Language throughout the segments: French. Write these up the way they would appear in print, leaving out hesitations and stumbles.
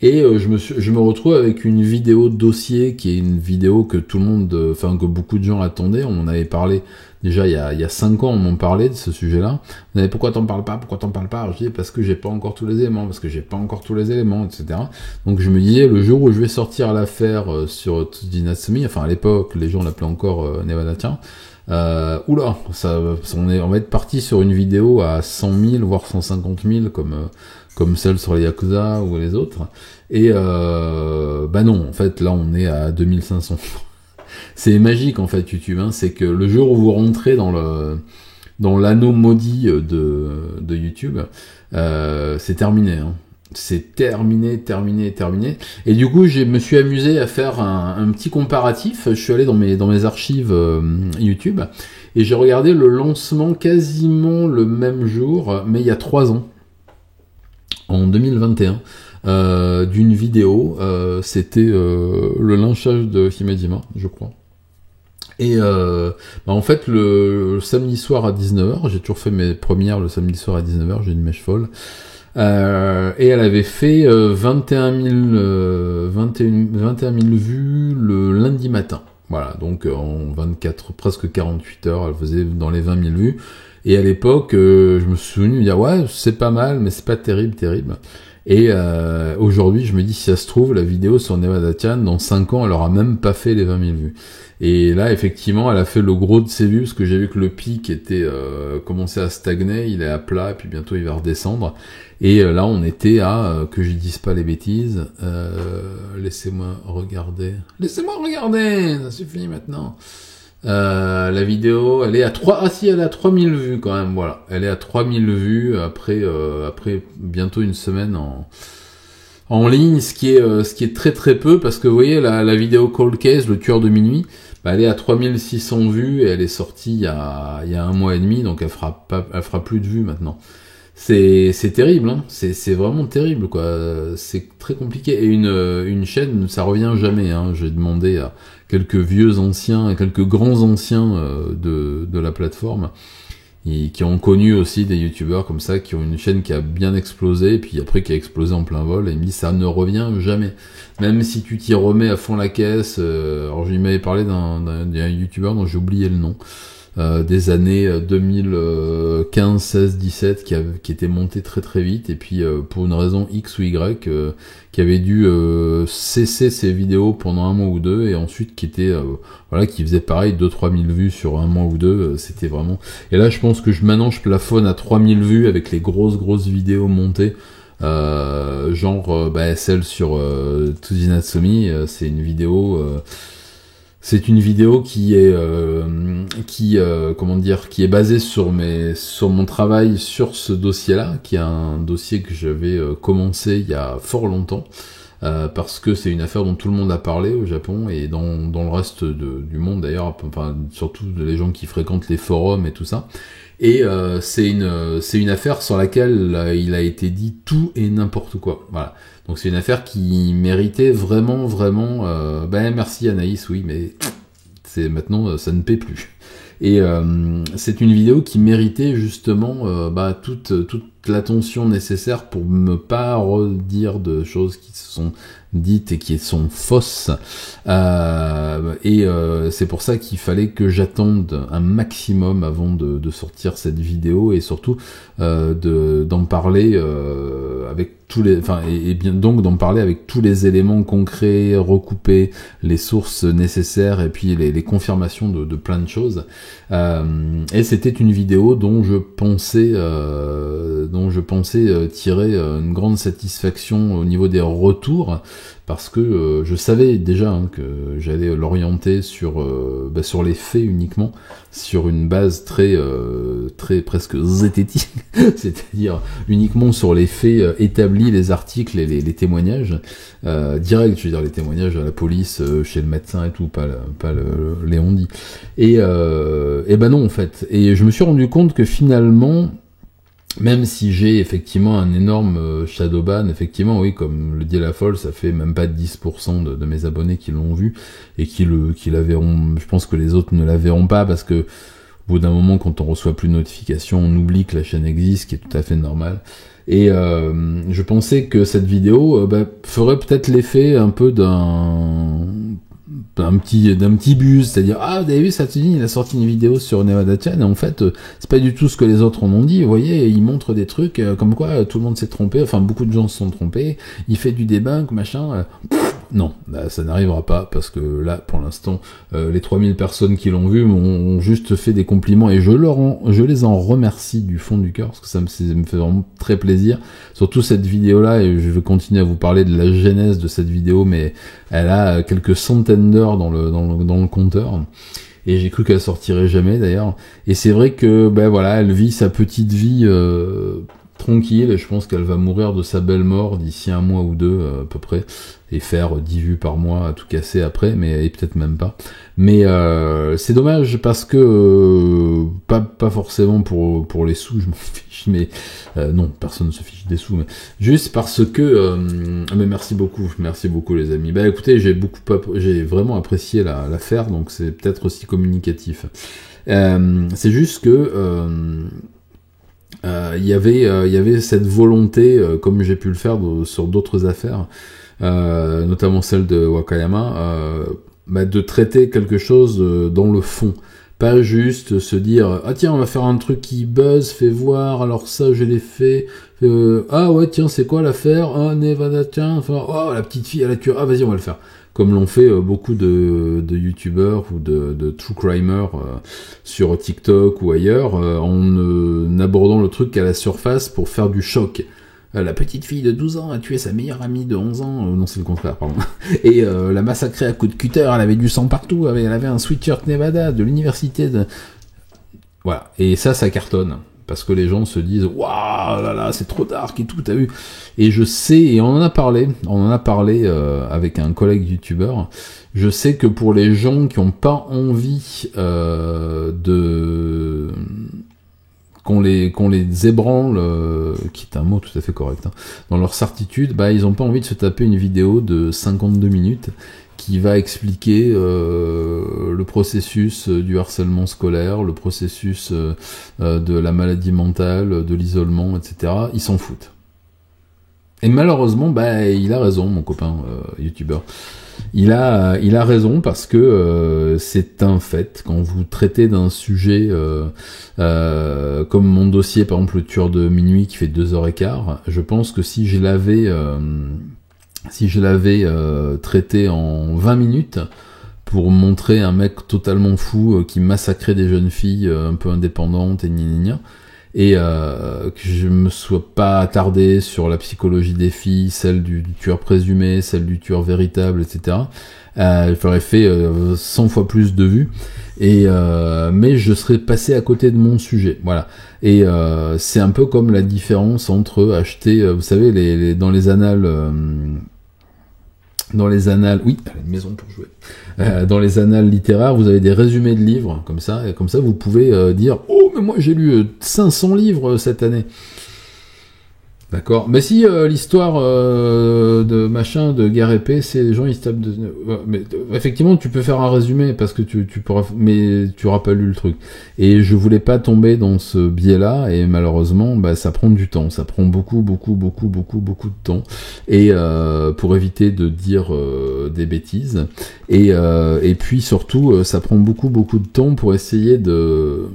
Et je me retrouve avec une vidéo dossier qui est une vidéo que tout le monde, enfin que beaucoup de gens attendaient. On en avait parlé déjà il y a 5 ans, on m'en parlait de ce sujet-là. On avait pourquoi t'en parles pas, Alors, je dis parce que j'ai pas encore tous les éléments, etc. Donc je me disais le jour où je vais sortir l'affaire sur Tuesday Night Semi, enfin à l'époque les gens l'appelaient encore Nevada Tiens. Oula, on va être parti sur une vidéo à 100 000 voire 150 000 comme celle sur les Yakuza ou les autres. Et bah non, en fait là on est à 2500. C'est magique en fait YouTube, hein. C'est que le jour où vous rentrez dans l'anneau maudit de YouTube, c'est terminé, hein. C'est terminé. Et du coup, je me suis amusé à faire un petit comparatif. Je suis allé dans mes archives YouTube et j'ai regardé le lancement quasiment le même jour, mais il y a 3 ans, en 2021, d'une vidéo. C'était le lynchage de Himejima, je crois. Et en fait, le samedi soir à 19h, j'ai toujours fait mes premières le samedi soir à 19h, j'ai une mèche folle. Et elle avait fait 21 000 vues le lundi matin. Voilà, donc en 24, presque 48 heures, elle faisait dans les 20 000 vues. Et à l'époque, je me suis souvenu de dire, ouais, c'est pas mal, mais c'est pas terrible. Et aujourd'hui, je me dis, si ça se trouve, la vidéo sur Nevada Tian, dans 5 ans, elle aura même pas fait les 20 000 vues. Et là, effectivement, elle a fait le gros de ses vues, parce que j'ai vu que le pic était commençait à stagner, il est à plat, et puis bientôt il va redescendre. Et là, on était à, que je dise pas les bêtises, laissez-moi regarder, ça suffit maintenant. La vidéo, elle est à 3000 vues quand même, voilà. Elle est à 3000 vues après bientôt une semaine en ligne, ce qui est très très peu, parce que vous voyez, la vidéo Cold Case, le tueur de minuit, bah, elle est à 3600 vues et elle est sortie il y a 1 mois et demi, donc elle fera plus de vues maintenant. C'est terrible, hein. C'est vraiment terrible, quoi. C'est très compliqué. Et une chaîne, ça revient jamais, hein. J'ai demandé à quelques quelques grands anciens de la plateforme, qui ont connu aussi des youtubeurs comme ça, qui ont une chaîne qui a bien explosé, et puis après qui a explosé en plein vol, et ils me disent ça ne revient jamais. Même si tu t'y remets à fond la caisse, alors je lui m'avais parlé d'un youtubeur dont j'ai oublié le nom, des années 2015, 16, 17 qui était monté très très vite, et puis pour une raison X ou Y qui avait dû cesser ses vidéos pendant 1 mois ou 2, et ensuite qui faisait pareil 2-3 000 vues sur 1 mois ou 2, c'était vraiment. Et là je pense que maintenant je plafonne à 3000 vues avec les grosses vidéos montées, celle sur Tuesday Night Semi, c'est une vidéo qui est basée sur mon travail sur ce dossier-là, qui est un dossier que j'avais commencé il y a fort longtemps, parce que c'est une affaire dont tout le monde a parlé au Japon et dans le reste du monde d'ailleurs, enfin surtout les gens qui fréquentent les forums et tout ça. Et c'est une affaire sur laquelle il a été dit tout et n'importe quoi. Voilà. Donc c'est une affaire qui méritait vraiment. Merci Anaïs, oui, mais c'est maintenant ça ne paie plus. Et c'est une vidéo qui méritait justement toute l'attention nécessaire pour ne pas redire de choses qui se sont dites et qui sont fausses. C'est pour ça qu'il fallait que j'attende un maximum avant de sortir cette vidéo, et surtout d'en parler avec tous les, d'en parler avec tous les éléments concrets, recoupés, les sources nécessaires, et puis les confirmations de plein de choses. Et c'était une vidéo dont je pensais tirer une grande satisfaction au niveau des retours, parce que je savais déjà que j'allais l'orienter sur les faits uniquement, sur une base très presque zététique, c'est-à-dire uniquement sur les faits établis, les articles et les témoignages directs, je veux dire les témoignages à la police, chez le médecin et tout, pas les on-dit. Et non en fait. Et je me suis rendu compte que finalement, même si j'ai effectivement un énorme shadowban, effectivement, oui, comme le dit la folle, ça fait même pas 10% de mes abonnés qui l'ont vu et qui la verront. Je pense que les autres ne la verront pas parce que Au bout d'un moment, quand on reçoit plus de notifications, on oublie que la chaîne existe, ce qui est tout à fait normal. Et je pensais que cette vidéo ferait peut-être l'effet un peu d'un petit buzz, c'est-à-dire ah vous avez vu Satoshi il a sorti une vidéo sur Nevada-chan et en fait c'est pas du tout ce que les autres en ont dit, vous voyez, il montre des trucs comme quoi tout le monde s'est trompé, enfin beaucoup de gens se sont trompés, il fait du debunk machin, non, ça n'arrivera pas parce que là pour l'instant les 3000 personnes qui l'ont vu m'ont juste fait des compliments et je les en remercie du fond du cœur parce que ça me fait vraiment très plaisir, surtout cette vidéo là, et je vais continuer à vous parler de la genèse de cette vidéo, mais elle a quelques centaines d'heures dans le compteur. Et j'ai cru qu'elle sortirait jamais d'ailleurs. Et c'est vrai que voilà, elle vit sa petite vie tranquille, et je pense qu'elle va mourir de sa belle mort d'ici 1 mois ou 2 à peu près, et faire 10 vues par mois à tout casser après, mais et peut-être même pas. Mais c'est dommage parce que pas forcément pour les sous, je m'en fiche, mais non, personne ne se fiche des sous, mais juste parce que mais merci beaucoup les amis. Écoutez, j'ai vraiment apprécié l'affaire, donc c'est peut-être aussi communicatif. C'est juste que il y avait cette volonté, comme j'ai pu le faire sur d'autres affaires, notamment celle de Wakayama, de traiter quelque chose dans le fond, pas juste se dire ah tiens on va faire un truc qui buzz, fais voir, alors ça je l'ai fait, ah ouais tiens c'est quoi l'affaire, ah Nevada tiens, enfin oh la petite fille elle a tué, ah vas-y on va le faire, comme l'ont fait beaucoup de youtubeurs ou de true crimers sur TikTok ou ailleurs, en abordant le truc à la surface pour faire du choc. La petite fille de 12 ans a tué sa meilleure amie de 11 ans, non c'est le contraire, pardon, et l'a massacrée à coups de cutter, elle avait du sang partout, elle avait un sweatshirt Nevada de l'université de... Voilà, et ça cartonne, parce que les gens se disent waouh là là c'est trop dark et tout, t'as vu, et je sais, et on en a parlé avec un collègue youtubeur, je sais que pour les gens qui n'ont pas envie qu'on les ébranle, qui est un mot tout à fait correct, hein, dans leur certitude, ils ont pas envie de se taper une vidéo de 52 minutes qui va expliquer le processus du harcèlement scolaire, le processus de la maladie mentale, de l'isolement, etc. Ils s'en foutent. Et malheureusement, il a raison, mon copain youtubeur. Il a raison parce que c'est un fait. Quand vous traitez d'un sujet comme mon dossier, par exemple le tueur de minuit qui fait 2h15, je pense que si je l'avais traité en 20 minutes pour montrer un mec totalement fou qui massacrait des jeunes filles un peu indépendantes et gna, et que je me sois pas attardé sur la psychologie des filles, celle du tueur présumé, celle du tueur véritable, etc. J'aurais fait 100 fois plus de vues, et mais je serais passé à côté de mon sujet, voilà. Et c'est un peu comme la différence entre acheter, vous savez, dans les annales, oui, une maison pour jouer. Dans les annales littéraires, vous avez des résumés de livres, comme ça, et comme ça vous pouvez dire oh mais moi j'ai lu 500 livres cette année. D'accord. Mais si l'histoire de machin, de guerre épée, c'est les gens ils se tapent de... mais effectivement tu peux faire un résumé parce que tu pourras, mais tu auras pas lu le truc. Et je voulais pas tomber dans ce biais-là, et malheureusement ça prend du temps, ça prend beaucoup de temps, et pour éviter de dire des bêtises, et puis surtout ça prend beaucoup de temps pour essayer de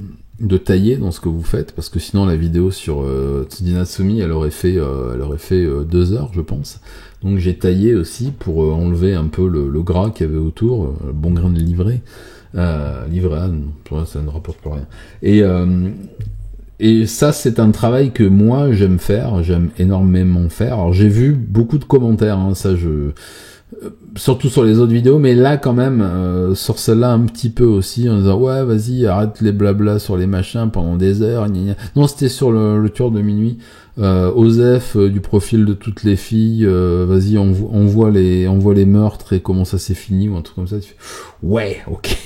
tailler dans ce que vous faites, parce que sinon la vidéo sur Tsudinatsumi elle aurait fait 2 heures je pense, donc j'ai taillé aussi pour enlever un peu le gras qu'il y avait autour, le bon grain de livret ça ne rapporte plus rien, et ça c'est un travail que moi j'aime énormément faire. Alors j'ai vu beaucoup de commentaires, hein, ça surtout sur les autres vidéos, mais là quand même sur celle-là un petit peu aussi, en disant ouais vas-y arrête les blabla sur les machins pendant des heures, gna gna. Non, c'était sur le tueur de minuit, Osef du profil de toutes les filles, vas-y on voit les meurtres et comment ça s'est fini, ou un truc comme ça, tu fais ouais ok.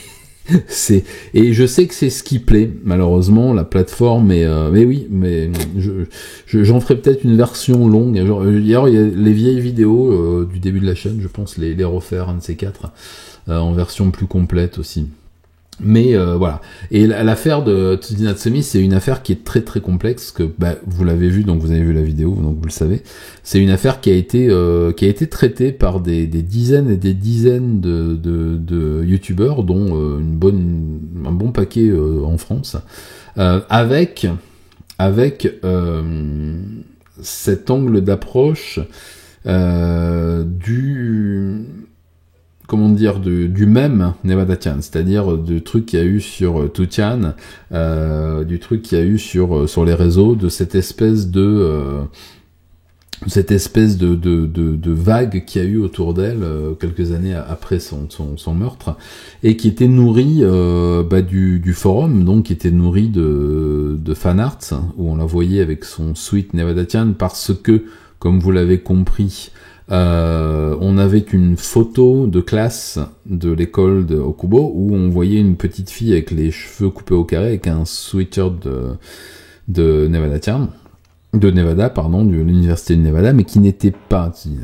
Et je sais que c'est ce qui plaît malheureusement la plateforme, mais oui, mais j'en ferai peut-être une version longue. Hier il y a les vieilles vidéos du début de la chaîne, je pense les refaire un de ces quatre en version plus complète aussi. Mais voilà. Et l'affaire de Tsuji Natsumi, c'est une affaire qui est très très complexe, que vous l'avez vu, donc vous avez vu la vidéo, donc vous le savez. C'est une affaire qui a été traitée par des dizaines et des dizaines de youtubeurs, dont un bon paquet en France, avec cet angle d'approche du même Nevada-chan, c'est-à-dire du truc qu'il y a eu sur 2chan, du truc qu'il y a eu sur les réseaux, de cette espèce de vague qu'il y a eu autour d'elle quelques années après son meurtre, et qui était nourrie du forum, donc qui était nourrie de fanarts, où on la voyait avec son Sweet Nevada-chan, parce que, comme vous l'avez compris, on avait une photo de classe de l'école de Okubo où on voyait une petite fille avec les cheveux coupés au carré avec un sweatshirt de Nevada, de l'université de Nevada, mais qui n'était pas Tsuji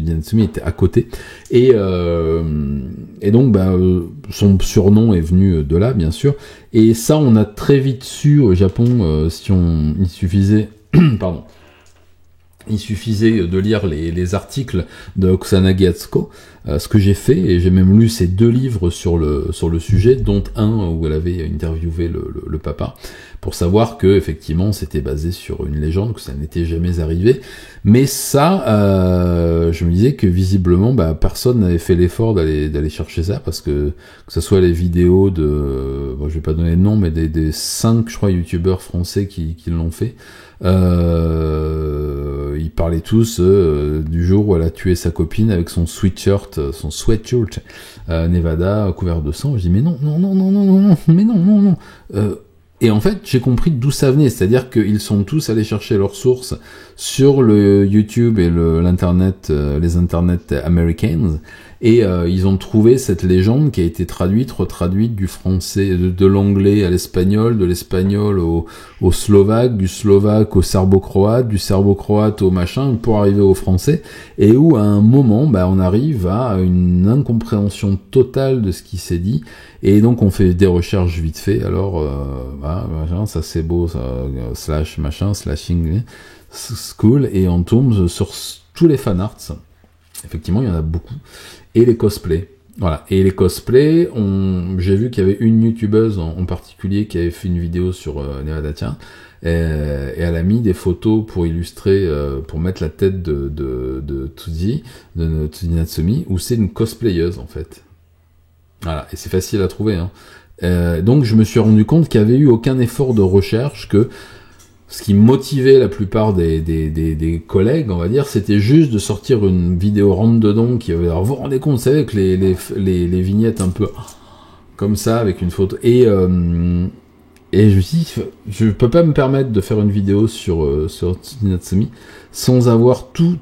Natsumi était à côté, et donc son surnom est venu de là, bien sûr, et ça on a très vite su au Japon, il suffisait de lire les articles de Kusanagi Atsuko, ce que j'ai fait, et j'ai même lu ces 2 livres sur le sujet, dont un où elle avait interviewé le papa, pour savoir que effectivement c'était basé sur une légende, que ça n'était jamais arrivé. Mais ça, je me disais que visiblement personne n'avait fait l'effort d'aller chercher ça, parce que ce soit les vidéos je vais pas donner de nom, mais des 5 je crois youtubeurs français qui l'ont fait. Ils parlaient tous du jour où elle a tué sa copine avec son sweatshirt Nevada couvert de sang. Je dis mais non, mais non. Et en fait, j'ai compris d'où ça venait, c'est-à-dire qu'ils sont tous allés chercher leurs sources sur le YouTube et l'internet, les internets Americans, et ils ont trouvé cette légende qui a été retraduite du français, de l'anglais à l'espagnol, de l'espagnol au slovaque, du slovaque au serbo-croate, du serbo-croate au machin, pour arriver au français, et où à un moment, on arrive à une incompréhension totale de ce qui s'est dit, et donc on fait des recherches vite fait, alors ça c'est beau, ça, /slashing school, et on tombe sur tous les fanarts. Effectivement, il y en a beaucoup. Et les cosplays. Voilà. Et les cosplays, j'ai vu qu'il y avait une youtubeuse en particulier qui avait fait une vidéo sur Nevada-chan, et elle a mis des photos pour illustrer, pour mettre la tête de Tsuji Natsumi, où c'est une cosplayeuse, en fait. Voilà. Et c'est facile à trouver, hein. Donc je me suis rendu compte qu'il n'y avait eu aucun effort de recherche, que ce qui motivait la plupart des collègues, on va dire, c'était juste de sortir une vidéo rentre-dedans qui avait... Alors vous vous rendez compte, vous savez, avec les vignettes un peu comme ça, avec une photo... Et je me suis dit, je peux pas me permettre de faire une vidéo sur Tsuji Natsumi sans avoir tous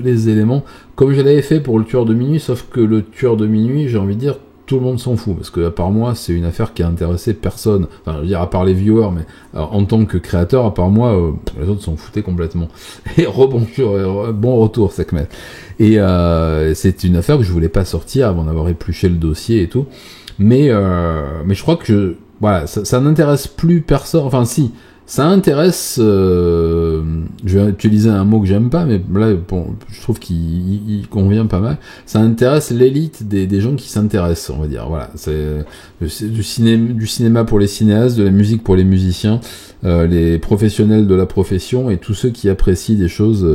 les éléments, comme je l'avais fait pour le tueur de minuit, sauf que le tueur de minuit, j'ai envie de dire, tout le monde s'en fout, parce que à part moi, c'est une affaire qui a intéressé personne. Enfin, je veux dire, à part les viewers, mais en tant que créateur, à part moi, les autres s'en foutaient complètement. Et rebonjour, bon retour, Sekhmet. Et c'est une affaire que je voulais pas sortir avant d'avoir épluché le dossier et tout. Mais je crois que ça n'intéresse plus personne. Enfin, si. Ça intéresse, je vais utiliser un mot que j'aime pas, mais là, bon, je trouve qu'il convient pas mal. Ça intéresse l'élite des gens qui s'intéressent, on va dire. Voilà, c'est du cinéma pour les cinéastes, de la musique pour les musiciens, les professionnels de la profession et tous ceux qui apprécient des choses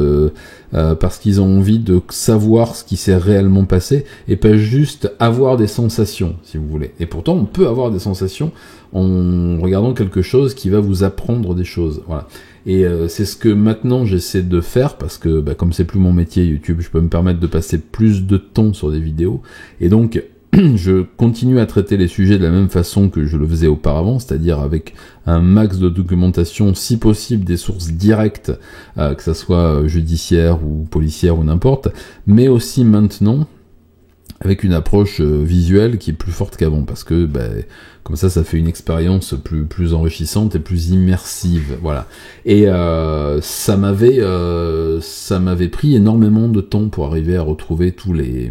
parce qu'ils ont envie de savoir ce qui s'est réellement passé et pas juste avoir des sensations, si vous voulez. Et pourtant, on peut avoir des sensations en regardant quelque chose qui va vous apprendre des choses. Voilà. Et c'est ce que maintenant j'essaie de faire, parce que comme c'est plus mon métier YouTube, je peux me permettre de passer plus de temps sur des vidéos. Et donc je continue à traiter les sujets de la même façon que je le faisais auparavant, c'est-à-dire avec un max de documentation, si possible des sources directes, que ça soit judiciaire ou policière ou n'importe, mais aussi maintenant avec une approche visuelle qui est plus forte qu'avant, parce que comme ça fait une expérience plus enrichissante et plus immersive, voilà. Et ça m'avait pris énormément de temps pour arriver à retrouver tous les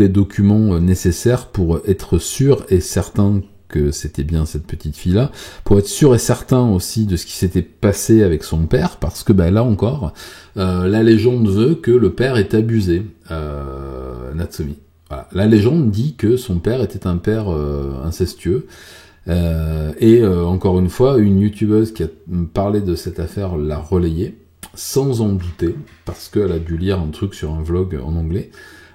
documents nécessaires pour être sûr et certain que c'était bien cette petite fille-là, pour être sûr et certain aussi de ce qui s'était passé avec son père, parce que là encore, la légende veut que le père est abusé, Natsume. Voilà. La légende dit que son père était un père incestueux, et encore une fois, une youtubeuse qui a parlé de cette affaire l'a relayé, sans en douter, parce qu'elle a dû lire un truc sur un vlog en anglais.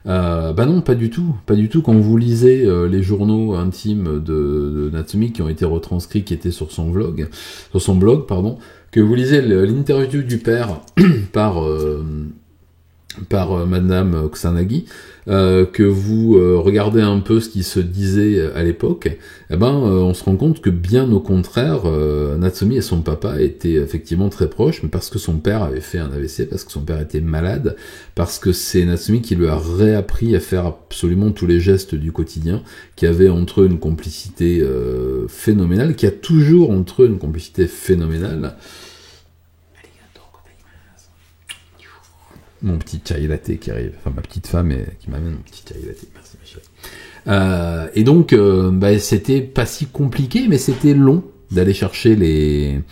Non, pas du tout. Quand vous lisez les journaux intimes de Natsume qui ont été retranscrits, qui étaient sur son blog, que vous lisez l'interview du père par Madame Kusanagi, que vous regardez un peu ce qui se disait à l'époque, on se rend compte que bien au contraire, Natsume et son papa étaient effectivement très proches, mais parce que son père avait fait un AVC, parce que son père était malade, parce que c'est Natsume qui lui a réappris à faire absolument tous les gestes du quotidien, qui avait entre eux une complicité phénoménale, qui a toujours entre eux une complicité phénoménale. Mon petit chai latte qui arrive, enfin ma petite femme qui m'amène mon petit chai latte. Merci ma chérie. Et donc c'était pas si compliqué, mais c'était long d'aller chercher les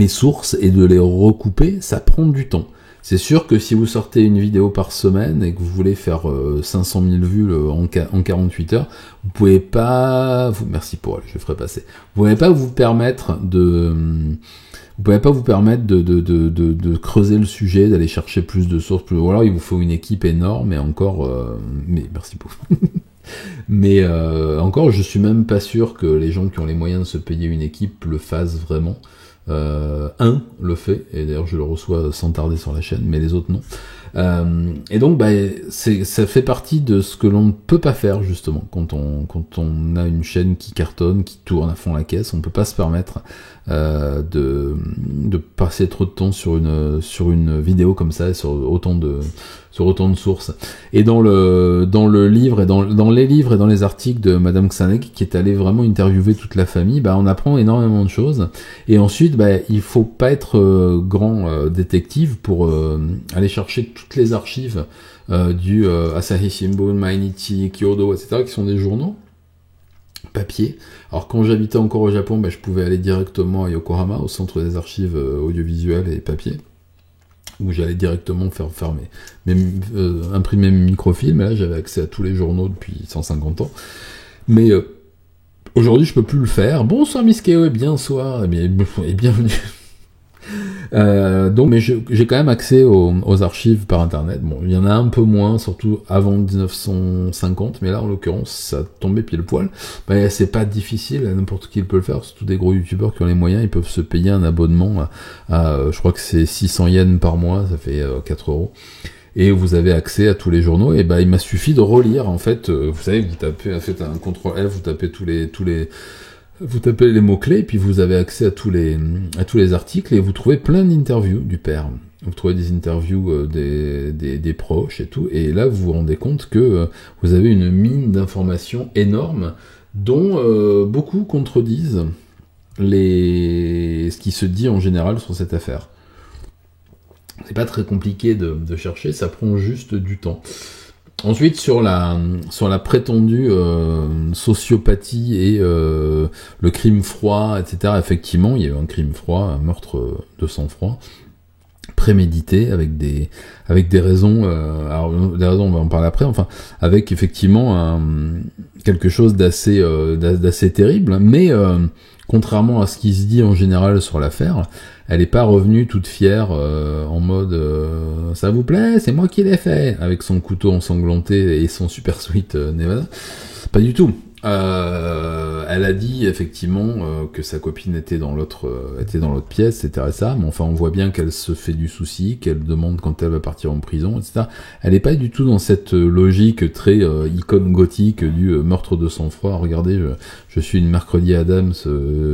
sources et de les recouper. Ça prend du temps. C'est sûr que si vous sortez une vidéo par semaine et que vous voulez faire 500 000 vues en 48 heures, vous pouvez pas merci pour elle, je le ferai passer. Vous pouvez pas vous permettre de creuser le sujet, d'aller chercher plus de sources, ou alors il vous faut une équipe énorme, et encore, mais merci beaucoup. Mais encore, je suis même pas sûr que les gens qui ont les moyens de se payer une équipe le fassent vraiment. Un le fait, et d'ailleurs je le reçois sans tarder sur la chaîne, mais les autres non. Et donc ça fait partie de ce que l'on ne peut pas faire justement quand on a une chaîne qui cartonne, qui tourne à fond la caisse. On peut pas se permettre de passer trop de temps sur une vidéo comme ça, sur autant de sources. Et dans le livre et dans les livres et dans les articles de Madame Kusanagi, qui est allée vraiment interviewer toute la famille, on apprend énormément de choses. Et ensuite, il faut pas être grand détective pour aller chercher toutes les archives du Asahi Shimbun, Mainichi, Kyodo, etc., qui sont des journaux papier. Alors quand j'habitais encore au Japon, je pouvais aller directement à Yokohama, au centre des archives audiovisuelles et papier, où j'allais directement faire imprimer mes microfilms. Et là, j'avais accès à tous les journaux depuis 150 ans. Mais aujourd'hui, je peux plus le faire. Bonsoir Miss Keo et bienvenue. Mais j'ai quand même accès aux archives par internet. Bon, il y en a un peu moins, surtout avant 1950, mais là en l'occurrence ça tombait pile poil. C'est pas difficile, n'importe qui peut le faire, surtout des gros youtubeurs qui ont les moyens, ils peuvent se payer un abonnement à je crois que c'est 600 yens par mois, ça fait 4 €. Et vous avez accès à tous les journaux, et il m'a suffi de relire, en fait, vous savez, faites un CTRL F, vous tapez vous tapez les mots-clés, et puis vous avez accès à tous les articles, et vous trouvez plein d'interviews du père. Vous trouvez des interviews des proches et tout, et là vous vous rendez compte que vous avez une mine d'informations énorme, dont beaucoup contredisent ce qui se dit en général sur cette affaire. C'est pas très compliqué de chercher, ça prend juste du temps. Ensuite, sur la prétendue sociopathie et le crime froid, etc., effectivement, il y a eu un crime froid, un meurtre de sang-froid, prémédité, avec des raisons, alors des raisons on va en parler après, enfin, avec effectivement quelque chose d'assez terrible, mais contrairement à ce qui se dit en général sur l'affaire, elle n'est pas revenue toute fière en mode ça vous plaît, c'est moi qui l'ai fait, avec son couteau ensanglanté et son super sweet Nevada. Pas du tout. Elle a dit effectivement que sa copine était dans l'autre pièce, etc. Mais enfin on voit bien qu'elle se fait du souci, qu'elle demande quand elle va partir en prison, etc. Elle n'est pas du tout dans cette logique très icône gothique du meurtre de sang-froid. Regardez, je suis une Mercredi Adams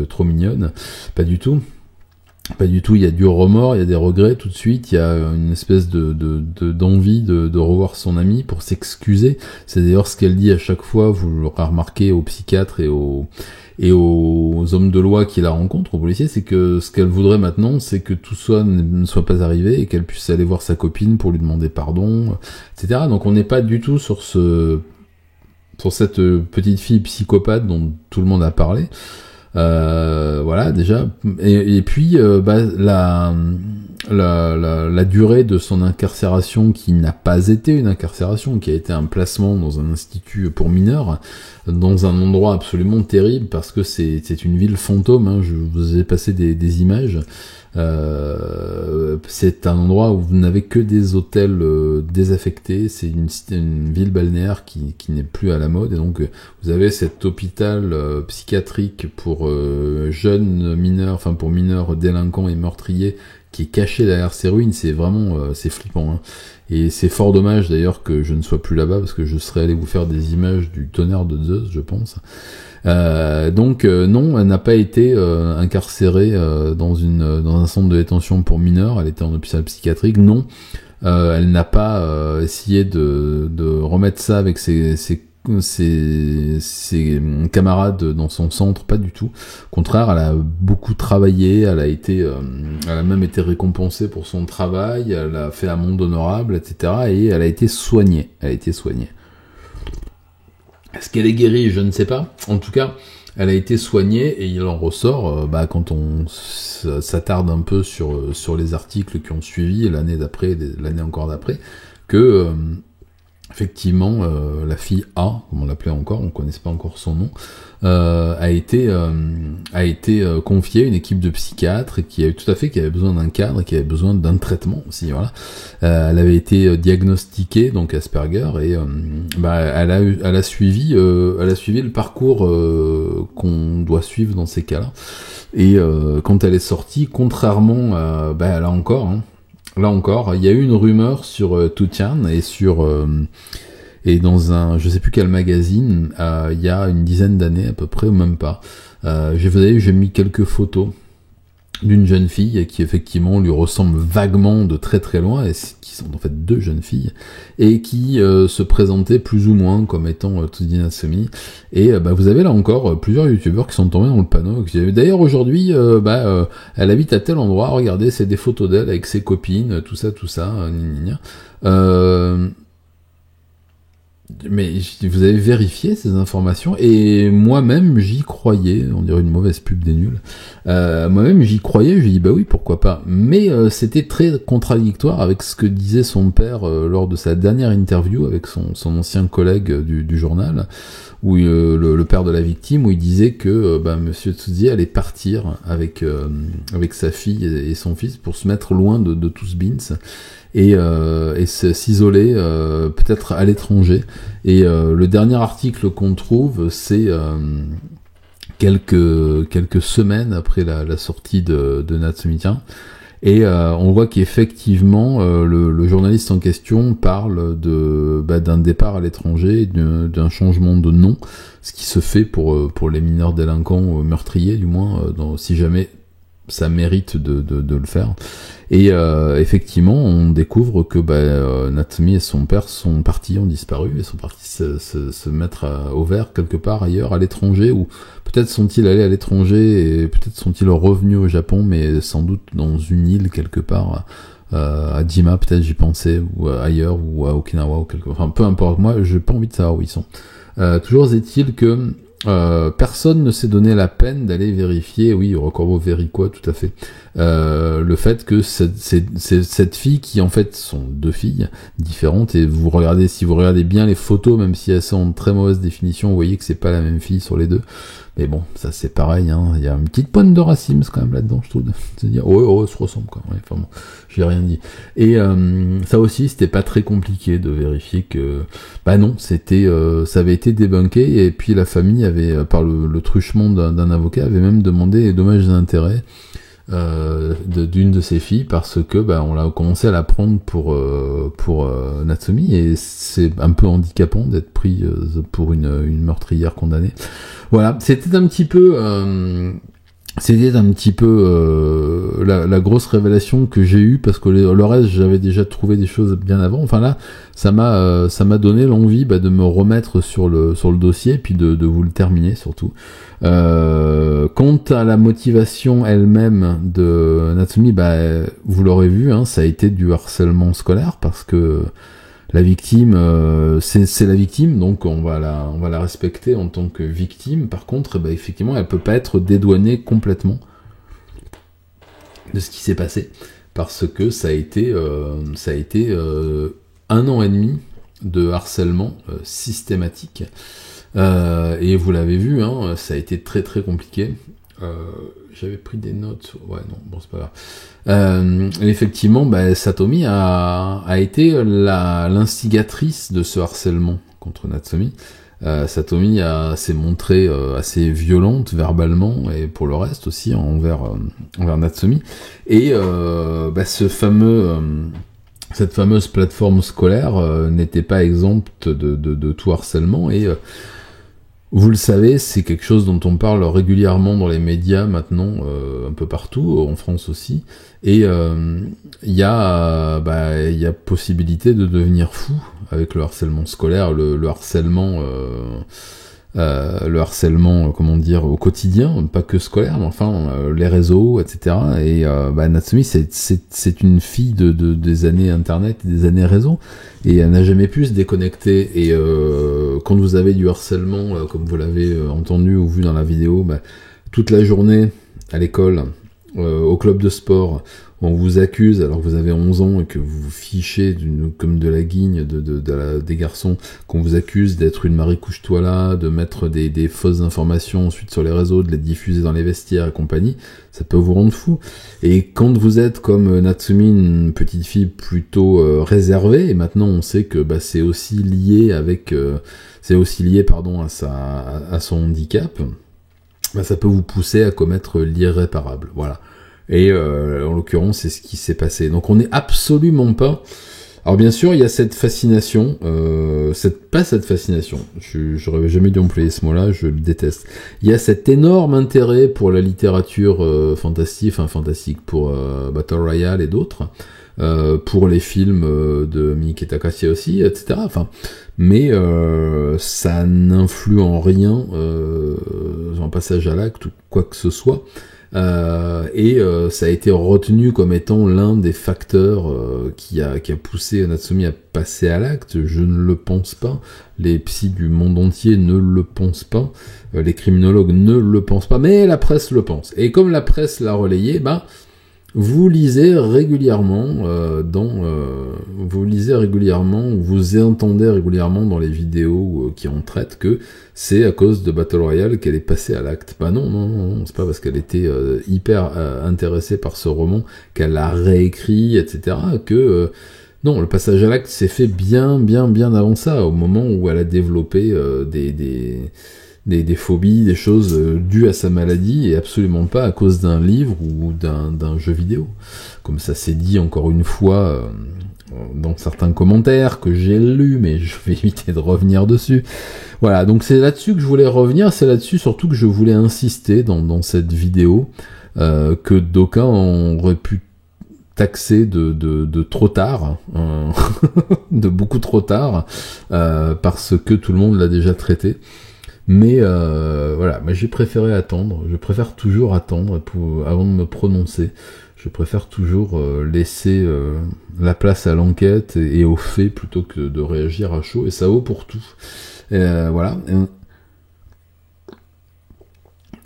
trop mignonne. Pas du tout. Pas du tout, il y a du remords, il y a des regrets tout de suite, il y a une espèce d'envie de revoir son ami pour s'excuser. C'est d'ailleurs ce qu'elle dit à chaque fois, vous l'aurez remarqué aux psychiatres et aux hommes de loi qui la rencontrent, aux policiers, c'est que ce qu'elle voudrait maintenant, c'est que tout ça ne soit pas arrivé et qu'elle puisse aller voir sa copine pour lui demander pardon, etc. Donc on n'est pas du tout sur cette petite fille psychopathe dont tout le monde a parlé. Voilà déjà et puis la durée de son incarcération qui n'a pas été une incarcération, qui a été un placement dans un institut pour mineurs dans un endroit absolument terrible parce que c'est une ville fantôme, hein. Je vous ai passé des images. C'est un endroit où vous n'avez que des hôtels désaffectés, c'est une ville balnéaire qui n'est plus à la mode, et donc vous avez cet hôpital psychiatrique pour jeunes mineurs, enfin pour mineurs délinquants et meurtriers qui est caché derrière ces ruines. C'est vraiment c'est flippant, hein. Et c'est fort dommage d'ailleurs que je ne sois plus là-bas parce que je serais allé vous faire des images du tonnerre de Zeus, je pense. Donc non, elle n'a pas été incarcérée dans un centre de détention pour mineurs, elle était en hôpital psychiatrique, non. Elle n'a pas essayé de remettre ça avec ses camarades dans son centre, pas du tout. Au contraire, elle a beaucoup travaillé, elle a même été récompensée pour son travail, elle a fait amende honorable, etc. Et elle a été soignée. Est-ce qu'elle est guérie? Je ne sais pas. En tout cas, elle a été soignée et il en ressort, quand on s'attarde un peu sur les articles qui ont suivi l'année d'après, l'année encore d'après, que effectivement, la fille A, comme on l'appelait encore, on ne connaissait pas encore son nom, a été confiée à une équipe de psychiatres et qui avait besoin d'un cadre et qui avait besoin d'un traitement aussi. Voilà, elle avait été diagnostiquée donc Asperger et elle a suivi le parcours qu'on doit suivre dans ces cas-là. Et quand elle est sortie, contrairement à là encore, il y a eu une rumeur sur Toutian et dans un, je sais plus quel magazine, il y a une dizaine d'années à peu près, ou même pas. J'ai mis quelques photos d'une jeune fille qui effectivement lui ressemble vaguement de très très loin, et qui sont en fait deux jeunes filles, et qui se présentaient plus ou moins comme étant Tudina Semi. Et vous avez là encore plusieurs youtubeurs qui sont tombés dans le panneau. D'ailleurs aujourd'hui, elle habite à tel endroit, regardez, c'est des photos d'elle avec ses copines, tout ça, mais vous avez vérifié ces informations, et moi-même j'y croyais. On dirait une mauvaise pub des nuls. Moi-même j'y croyais, je dis oui, pourquoi pas, mais c'était très contradictoire avec ce que disait son père lors de sa dernière interview avec son ancien collègue du journal, où le père de la victime, où il disait que Monsieur Tsuzi allait partir avec sa fille et son fils pour se mettre loin de tout ce bins et s'isoler peut-être à l'étranger. Et le dernier article qu'on trouve, c'est quelques semaines après la sortie de Natsumi-chan. Et on voit qu'effectivement le journaliste en question parle d'un départ à l'étranger, d'un changement de nom, ce qui se fait pour les mineurs délinquants meurtriers, du moins si jamais ça mérite de le faire. Et effectivement, on découvre que Natsumi et son père sont partis, ont disparu, et sont partis se mettre au vert quelque part ailleurs, à l'étranger, ou peut-être sont-ils allés à l'étranger, et peut-être sont-ils revenus au Japon, mais sans doute dans une île quelque part, à Jima, peut-être j'y pensais, ou ailleurs, ou à Okinawa, ou quelque... Enfin, peu importe, moi, j'ai pas envie de savoir où ils sont. Toujours est-il que personne ne s'est donné la peine d'aller vérifier, oui, Rocorbo vérifie quoi, tout à fait, le fait que cette fille, qui en fait sont deux filles différentes, et si vous regardez bien les photos, même si elles sont en très mauvaise définition, vous voyez que c'est pas la même fille sur les deux. Mais bon, ça c'est pareil, hein. Il y a une petite pointe de racisme quand même là-dedans, je trouve. C'est-à-dire, se ressemble quand même. Enfin bon, j'ai rien dit. Et ça aussi, c'était pas très compliqué de vérifier que, non, ça avait été débunké, et puis la famille avait, par le truchement d'un avocat, avait même demandé les dommages et intérêts d'une de ses filles, parce que on l'a commencé à la prendre pour Natsumi, et c'est un peu handicapant d'être pris pour une meurtrière condamnée. Voilà, c'était un petit peu c'était un petit peu la grosse révélation que j'ai eue, parce que le reste, j'avais déjà trouvé des choses bien avant. Enfin là, ça m'a donné l'envie de me remettre sur le dossier, puis de vous le terminer surtout. Quant à la motivation elle-même de Natsumi, vous l'aurez vu, hein, ça a été du harcèlement scolaire, parce que la victime, c'est la victime, donc on va la respecter en tant que victime. Par contre, effectivement, elle peut pas être dédouanée complètement de ce qui s'est passé, parce que ça a été 1 an et demi de harcèlement systématique. Et vous l'avez vu, hein, ça a été très très compliqué. J'avais pris des notes, ouais, non, bon, c'est pas grave. Effectivement, Satomi a été l'instigatrice de ce harcèlement contre Natsumi. Satomi s'est montrée assez violente verbalement, et pour le reste aussi envers Natsumi. Et cette fameuse plateforme scolaire n'était pas exempte de tout harcèlement, et vous le savez, c'est quelque chose dont on parle régulièrement dans les médias maintenant, un peu partout, en France aussi. Et il y a possibilité de devenir fou avec le harcèlement scolaire, le harcèlement, comment dire, au quotidien, pas que scolaire, mais enfin les réseaux, etc. Et Natsumi, c'est une fille des années Internet et des années réseaux, et elle n'a jamais pu se déconnecter. Et quand vous avez du harcèlement, comme vous l'avez entendu ou vu dans la vidéo, toute la journée à l'école, au club de sport, on vous accuse alors que vous avez 11 ans et que vous vous fichez comme de la guigne des garçons, qu'on vous accuse d'être une Marie couche-toi là, de mettre des fausses informations ensuite sur les réseaux, de les diffuser dans les vestiaires et compagnie, ça peut vous rendre fou. Et quand vous êtes comme Natsumi, une petite fille plutôt réservée, et maintenant on sait que c'est aussi lié à son handicap, ça peut vous pousser à commettre l'irréparable, voilà. Et en l'occurrence, c'est ce qui s'est passé. Donc on n'est absolument pas... Alors bien sûr, il y a cette fascination, cette fascination, j'aurais jamais dû employer ce mot-là, je le déteste. Il y a cet énorme intérêt pour la littérature fantastique, pour Battle Royale et d'autres, pour les films de Miike Takahashi aussi, etc. Mais ça n'influe en rien un passage à l'acte ou quoi que ce soit. Et ça a été retenu comme étant l'un des facteurs qui a poussé Natsumi à passer à l'acte. Je ne le pense pas. Les psys du monde entier ne le pensent pas. Les criminologues ne le pensent pas. Mais la presse le pense. Et comme la presse l'a relayé, vous lisez régulièrement vous entendez régulièrement dans les vidéos qui en traitent que c'est à cause de Battle Royale qu'elle est passée à l'acte. Non, c'est pas parce qu'elle était hyper intéressée par ce roman qu'elle l'a réécrit, etc. que non, le passage à l'acte s'est fait bien avant ça, au moment où elle a développé des phobies, des choses dues à sa maladie, et absolument pas à cause d'un livre ou d'un jeu vidéo. Comme ça s'est dit encore une fois dans certains commentaires que j'ai lus, mais je vais éviter de revenir dessus. Voilà, donc c'est là-dessus que je voulais revenir, c'est là-dessus surtout que je voulais insister dans cette vidéo, que d'aucuns auraient pu taxer de trop tard, de beaucoup trop tard, parce que tout le monde l'a déjà traité. Mais voilà, j'ai préféré attendre. Je préfère toujours attendre avant de me prononcer. Je préfère toujours laisser la place à l'enquête et aux faits plutôt que de réagir à chaud. Et ça vaut pour tout. Voilà.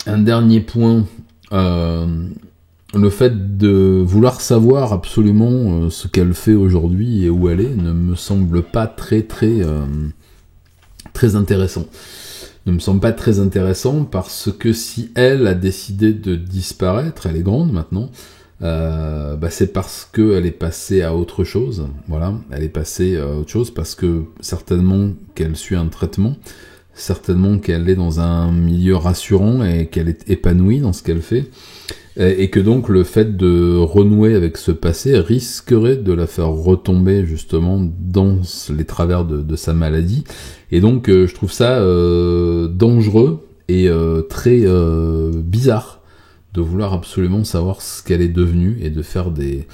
Un dernier point. Le fait de vouloir savoir absolument ce qu'elle fait aujourd'hui et où elle est ne me semble pas très intéressant. Ne me semble pas très intéressant parce que si elle a décidé de disparaître, elle est grande maintenant, c'est parce qu'elle est passée à autre chose. Voilà, elle est passée à autre chose parce que certainement qu'elle suit un traitement, certainement qu'elle est dans un milieu rassurant et qu'elle est épanouie dans ce qu'elle fait. Et que donc le fait de renouer avec ce passé risquerait de la faire retomber justement dans les travers de sa maladie. Et donc je trouve ça dangereux et très bizarre de vouloir absolument savoir ce qu'elle est devenue et de faire des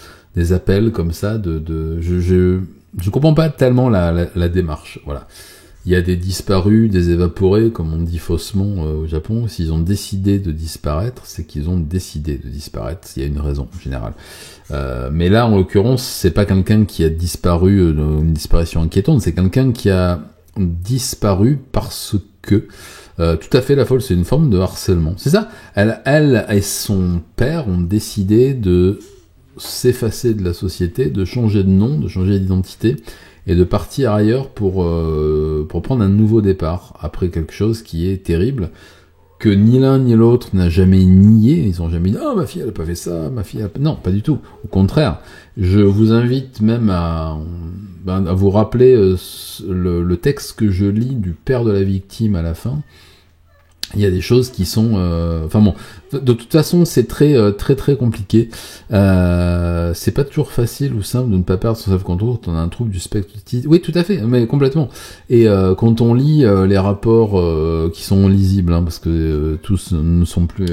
appels comme ça. Je comprends pas tellement la démarche. Voilà. Il y a des disparus, des évaporés, comme on dit faussement au Japon. S'ils ont décidé de disparaître, c'est qu'ils ont décidé de disparaître. Il y a une raison générale. Mais là, en l'occurrence, c'est pas quelqu'un qui a disparu, une disparition inquiétante. C'est quelqu'un qui a disparu parce que tout à fait, la folle, c'est une forme de harcèlement. C'est ça. Elle et son père ont décidé de s'effacer de la société, de changer de nom, de changer d'identité et de partir ailleurs pour prendre un nouveau départ après quelque chose qui est terrible, que ni l'un ni l'autre n'a jamais nié. Ils ont jamais dit « Ah, ma fille, elle a pas fait ça, ma fille, Non, pas du tout. Au contraire. Je vous invite même à vous rappeler le texte que je lis du père de la victime à la fin. Il y a des choses qui sont... Enfin bon, de toute façon, c'est très compliqué. C'est pas toujours facile ou simple de ne pas perdre son self-control quand on a un trouble du spectre autistique. Oui, tout à fait, mais complètement. Et quand on lit les rapports qui sont lisibles, hein, parce que tous ne sont plus...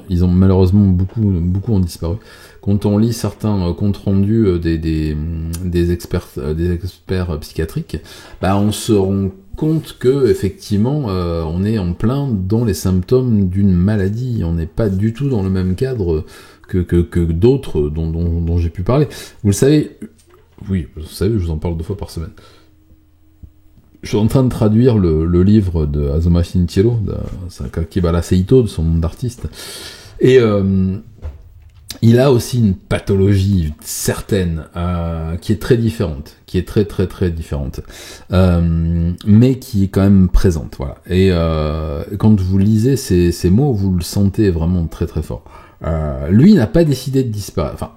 Ils ont malheureusement beaucoup ont disparu. Quand on lit certains comptes rendus des experts psychiatriques, on se rend compte que effectivement on est en plein dans les symptômes d'une maladie. On n'est pas du tout dans le même cadre que d'autres dont j'ai pu parler. Vous le savez, oui, vous savez, je vous en parle 2 fois par semaine. Je suis en train de traduire le livre de Azuma Shinichiro, de Sakakibara Seito, de son nom d'artiste, et il a aussi une pathologie certaine qui est très différente, qui est très différente, mais qui est quand même présente, voilà. Et quand vous lisez ces mots, vous le sentez vraiment très fort. Lui n'a pas décidé de disparaître. Enfin,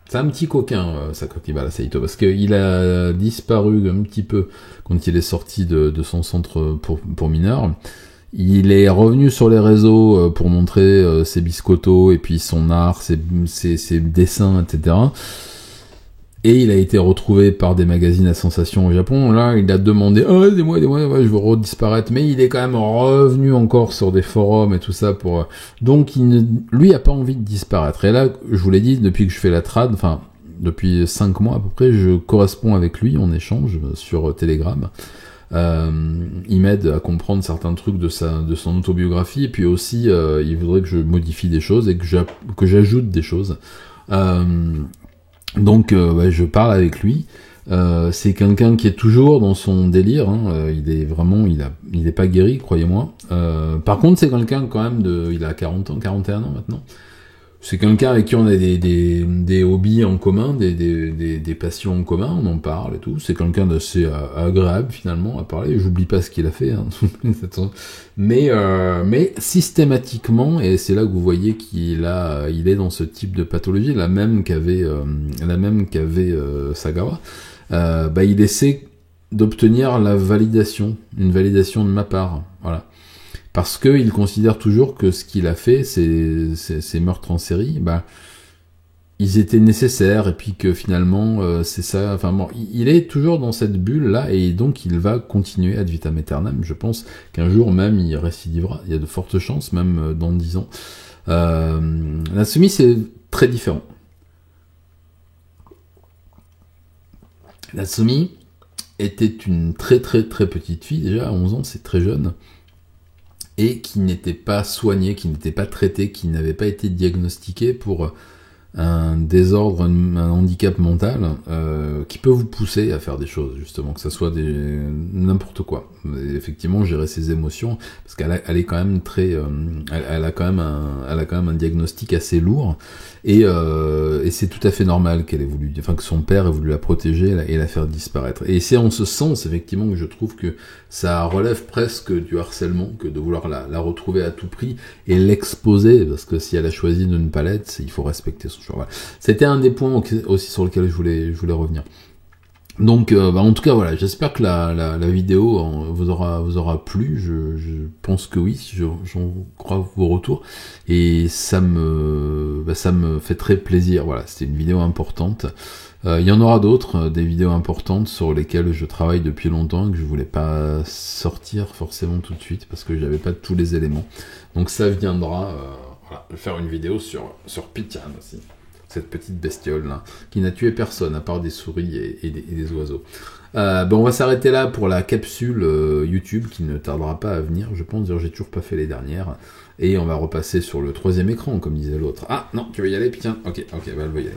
c'est un petit coquin, Sakakibara Seito, parce qu'il a disparu un petit peu quand il est sorti de son centre pour mineurs. Il est revenu sur les réseaux pour montrer ses biscottos et puis son art, ses dessins, etc. Et il a été retrouvé par des magazines à sensation au Japon. Là, il a demandé « Oh, aidez-moi, je veux redisparaître ». Mais il est quand même revenu encore sur des forums et tout ça pour... Donc, lui a pas envie de disparaître. Et là, je vous l'ai dit, depuis que je fais la trad, enfin, depuis 5 mois à peu près, je corresponds avec lui, on échange sur Telegram. Il m'aide à comprendre certains trucs de son autobiographie, et puis aussi il voudrait que je modifie des choses et que j'ajoute des choses. Donc je parle avec lui. C'est quelqu'un qui est toujours dans son délire, hein. Il est pas guéri, croyez-moi. Par contre, c'est quelqu'un quand même il a 41 ans maintenant. C'est quelqu'un avec qui on a des hobbies en commun, des passions en commun, on en parle et tout. C'est quelqu'un d'assez agréable finalement à parler. J'oublie pas ce qu'il a fait, hein. Mais systématiquement, et c'est là que vous voyez il est dans ce type de pathologie, la même qu'avait Sagawa. Il essaie d'obtenir une validation de ma part, voilà. Parce que il considère toujours que ce qu'il a fait, ces meurtres en série, ils étaient nécessaires, et puis que finalement, c'est ça, enfin bon, il est toujours dans cette bulle-là, et donc il va continuer ad vitam aeternam. Je pense qu'un jour même, il récidivera. Il y a de fortes chances, même dans 10 ans. Natsumi, c'est très différent. Natsumi était une très petite fille, déjà, à 11 ans, c'est très jeune, et qui n'était pas soignée, qui n'était pas traitée, qui n'avait pas été diagnostiquée pour un désordre, un handicap mental qui peut vous pousser à faire des choses, justement, que ça soit n'importe quoi. Et effectivement, gérer ses émotions, parce qu'elle est quand même elle a quand même un diagnostic assez lourd, et c'est tout à fait normal qu'elle ait voulu, que son père ait voulu la protéger et la faire disparaître. Et c'est en ce sens, effectivement, que je trouve que ça relève presque du harcèlement, que de vouloir la retrouver à tout prix et l'exposer, parce que si elle a choisi de ne pas l'être, il faut respecter son choix. Voilà. C'était un des points aussi sur lequel je voulais revenir. Donc, en tout cas, voilà, j'espère que la vidéo vous aura plu. Je pense que oui, j'en crois vos retours, et ça me fait très plaisir. Voilà, c'était une vidéo importante. Il y en aura d'autres, des vidéos importantes sur lesquelles je travaille depuis longtemps, que je voulais pas sortir forcément tout de suite parce que j'avais pas tous les éléments. Donc ça viendra. Voilà, je vais faire une vidéo sur Pican aussi. Cette petite bestiole là, qui n'a tué personne à part des souris et des oiseaux. On va s'arrêter là pour la capsule YouTube qui ne tardera pas à venir, je pense. J'ai toujours pas fait les dernières. Et on va repasser sur le 3e écran, comme disait l'autre. Ah non, tu veux y aller, Pican? Ok, elle veut y aller.